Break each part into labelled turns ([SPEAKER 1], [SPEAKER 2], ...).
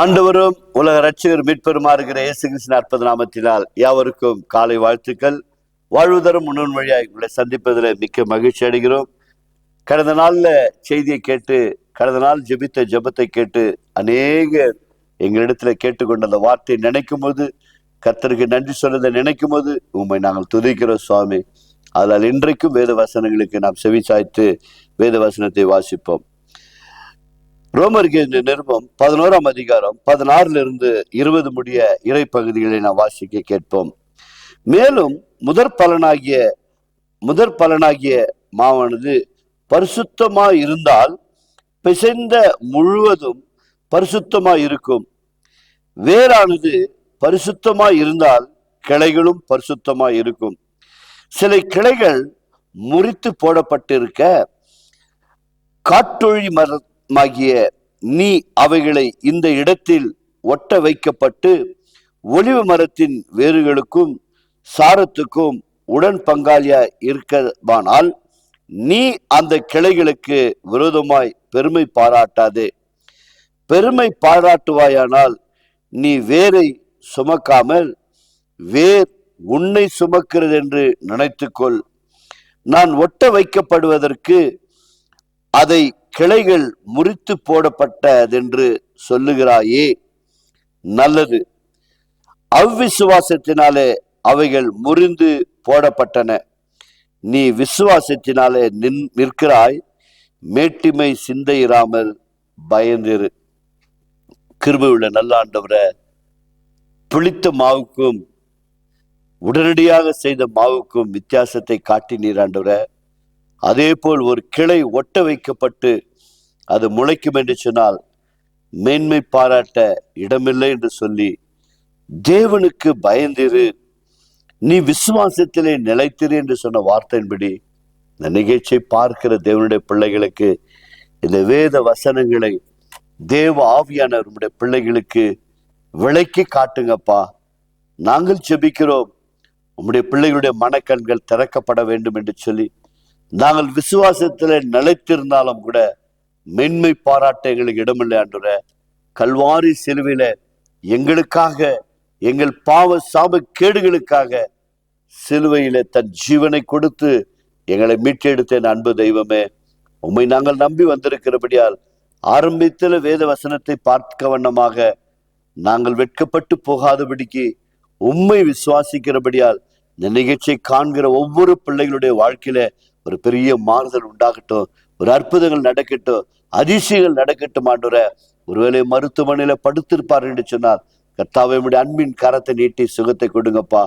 [SPEAKER 1] ஆண்டவரும் உலக ரட்சகர் மீட்பெருமா இருக்கிற இயேசு கிறிஸ்துவின் அற்புத நாமத்தினால் யாவருக்கும் காலை வாழ்த்துக்கள். வாழ்வுதரும் முன்னோன் வழியாக உங்களை சந்திப்பதில் மிக்க மகிழ்ச்சி அடைகிறோம். கடந்த நாள்ல செய்தியை கேட்டு, கடந்த நாள் ஜெபித்த ஜெபத்தை கேட்டு அநேகர் எங்களிடத்துல கேட்டுக்கொண்ட அந்த வார்த்தையை நினைக்கும் போது, கர்த்தருக்கு நன்றி சொன்னதை நினைக்கும் போது உண்மை நாங்கள் துதிக்கிறோம் சுவாமி. அதனால் இன்றைக்கும் வேத வசனங்களுக்கு நாம் செவி சாய்த்து வேத வசனத்தை வாசிப்போம். ரோமருக்கு நிருபம் 11ஆம் அதிகாரம் 16 20 முடிய இறை பகுதிகளை நாம் வாசிக்க கேட்போம். மேலும் முதற் பலனாகிய மாவானது பரிசுத்தமாய் இருந்தால் பிசைந்த முழுவதும் பரிசுத்தமாய் இருக்கும். வேரானது பரிசுத்தமாய் இருந்தால் கிளைகளும் பரிசுத்தமாய் இருக்கும். சில கிளைகள் முறித்து போடப்பட்டிருக்க காட்டொழி மரமாகிய நீ அவைகளை இந்த இடத்தில் ஒட்ட வைக்கப்பட்டு ஒலிவ மரத்தின் வேர்களுக்கும் சாரத்துக்கும் உடன் பங்காளியா இருக்கவானால் நீ அந்த கிளைகளுக்கு விரோதமாய் பெருமை பாராட்டாதே. பெருமை பாராட்டுவாயானால் நீ வேரை சுமக்காமல் வேர் உன்னை சுமக்கிறது என்று நினைத்துக்கொள். நான் ஒட்ட வைக்கப்படுவதற்கு அதை கிளைகள் முறித்து போடப்பட்டதென்று சொல்லுகிறாயே, நல்லது. அவ்விசுவாசத்தினாலே அவைகள் முறிந்து போடப்பட்டன. நீ விசுவாசத்தினாலே நிற்கிறாய். மேட்டிமை சிந்தையிராமல் பயந்திரு. கிருபை உள்ள நல்ல ஆண்டவரே, புளித்த மாவுக்கும் உடனடியாக செய்த மாவுக்கும் வித்தியாசத்தை காட்டினீர் ஆண்டவரே. அதே போல் ஒரு கிளை ஒட்ட வைக்கப்பட்டு அது முளைக்கும் என்று சொன்னால் மேன்மை பாராட்ட இடமில்லை என்று சொல்லி தேவனுக்கு பயந்திரு, நீ விசுவாசத்திலே நிலைத்திரு என்று சொன்ன வார்த்தையின்படி இந்த நிகழ்ச்சியை பார்க்கிற தேவனுடைய பிள்ளைகளுக்கு இந்த வேத வசனங்களை தேவ ஆவியான நம்முடைய பிள்ளைகளுக்கு விளக்கி காட்டுங்கப்பா. நாங்கள் ஜெபிக்கிறோம், உம்முடைய பிள்ளைகளுடைய மனக்கண்கள் திறக்கப்பட வேண்டும் என்று சொல்லி நாங்கள் விசுவாசத்துல நிலைத்திருந்தாலும் கூட மென்மை பாராட்ட எங்களுக்கு இடமில்லை ஆண்டவரே. கல்வாரி சிலுவையில எங்களுக்காக, எங்கள் பாவ சாப கேடுகளுக்காக சிலுவையில தன் ஜீவனை கொடுத்து எங்களை மீட்டெடுத்த அன்பு தெய்வமே, உம்மை நாங்கள் நம்பி வந்திருக்கிறபடியால் ஆரம்பத்தில் வேத வசனத்தை பார்க்க வண்ணமாக நாங்கள் வெட்கப்பட்டு போகாதபடிக்கு உம்மை விசுவாசிக்கிறபடியால் இந்த நிகழ்ச்சியை காண்கிற ஒவ்வொரு பிள்ளைகளுடைய வாழ்க்கையில ஒரு பெரிய மாறுதல் உண்டாகட்டும், ஒரு அற்புதங்கள் நடக்கட்டும், அதிசயங்கள் நடக்கட்டும் ஆண்டவரே. ஒருவேளை மருத்துவமனையில படுத்திருப்பார் என்று சொன்னார், கர்த்தாவே உம்முடைய அன்பின் கரத்தை நீட்டி சுகத்தை கொடுங்கப்பா.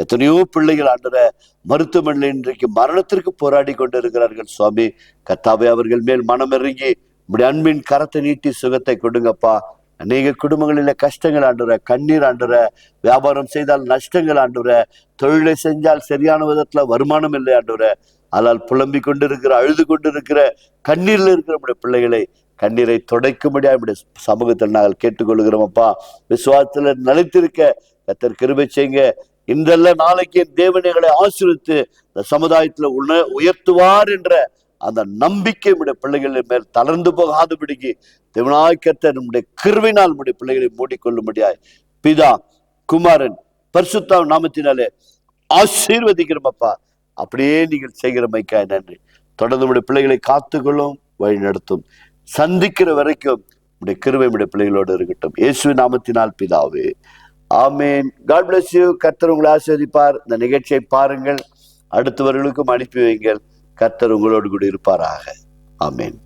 [SPEAKER 1] எத்தனையோ பிள்ளைகள் ஆண்டவரே மருத்துவமனையில் இன்றைக்கு மரணத்திற்கு போராடி கொண்டிருக்கிறார்கள் சுவாமி. கர்த்தாவே அவர்கள் மேல் மனம் இறங்கி உம்முடைய அன்பின் கரத்தை நீட்டி சுகத்தை கொடுங்கப்பா. அநேக குடும்பங்களில கஷ்டங்கள் ஆண்டவரே, கண்ணீர் ஆண்டவரே, வியாபாரம் செய்தால் நஷ்டங்கள் ஆண்டவரே, தொழிலை செஞ்சால் சரியான விதத்துல வருமானம் இல்லை ஆண்டவரே. ஆனால் புலம்பி கொண்டிருக்கிற, அழுது கொண்டிருக்கிற, கண்ணீர்ல இருக்கிற நம்முடைய பிள்ளைகளை கண்ணீரை துடைக்கும்படியா நம்முடைய சமூகத்தில் நாங்கள் கேட்டுக்கொள்கிறோம் அப்பா. விசுவாசத்துல நிலைத்திருக்க கர்த்தர் கிருபை செய்யுங்க. இன்றல்ல நாளைக்கு தேவன் எங்களை ஆசீர்வதித்து இந்த சமுதாயத்துல உயர்த்துவார் என்ற அந்த நம்பிக்கை நம்முடைய பிள்ளைகளின் மேல் தளர்ந்து போகாதபடிக்கு தேவனாய் கர்த்தர் நம்முடைய கிருபையினால் நம்முடைய பிள்ளைகளை மூடிக்கொள்ளும்படியாய் பிதா குமாரன் பரிசுத்த நாமத்தினாலே ஆசீர்வதிக்கிறோம் அப்பா. அப்படியே நீங்கள் செய்கிறமைக்காய் நன்றி. தொடர்ந்து நம்முடைய பிள்ளைகளை காத்துக்கொள்ளும், வழி நடத்தும். சந்திக்கிற வரைக்கும் நம்முடைய கிருபை நம்முடைய பிள்ளைகளோடு இருக்கட்டும். இயேசுவின் நாமத்தினால் பிதாவே, ஆமேன். God bless you. கர்த்தர் உங்களை ஆசீர்வதிப்பார். இந்த நிகழ்ச்சியை பாருங்கள், அடுத்தவர்களுக்கும் அனுப்பி வைங்கள். கர்த்தர் உங்களோடு கூட இருப்பாராக. ஆமேன்.